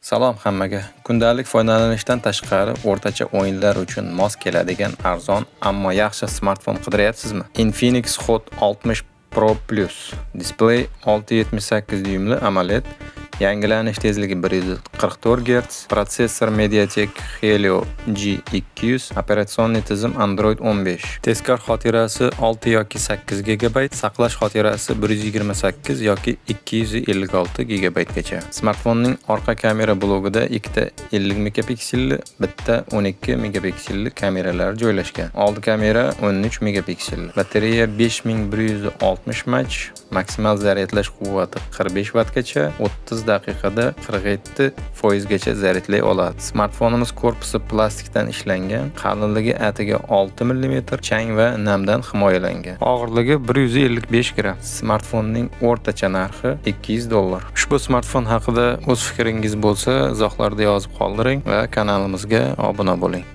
Salom hammaga. Kundalik foydalanishdan tashqari o'rtacha o'yinlar uchun mos keladigan arzon, ammo yaxshi smartfon qidiryapsizmi? Infinix Hot 60 Pro Plus. Display 6.78 dyumli AMOLED, yangilanish tezligi 144 Gz, protsessor MediaTek Helio G200, operatsion tizim Android 15. Tezkor xotirasi 6 yoki 8 GB, saqlash xotirasi 128 yoki 256 GB gacha. Smartfonning orqa kamera blogida ikkita 50 megapikselli, bitta 12 megapikselli kameralar joylashgan. Old kamera 13 megapikselli. Batareya 5160 mAh, maksimal zaryadlash quvvati 45 wattgacha, 30 daqiqada 47% gacha zaryadlay oladi. Smartfonimiz korpusi plastikdan ishlangan, qalinligi atiga 6 mm, chang va namdan himoyalangan. Og'irligi 155 gram. Smartfonning o'rtacha narxi $200. Ushbu smartfon haqida o'z fikringiz bo'lsa, izohlarda yozib qoldiring va kanalimizga obuna bo'ling.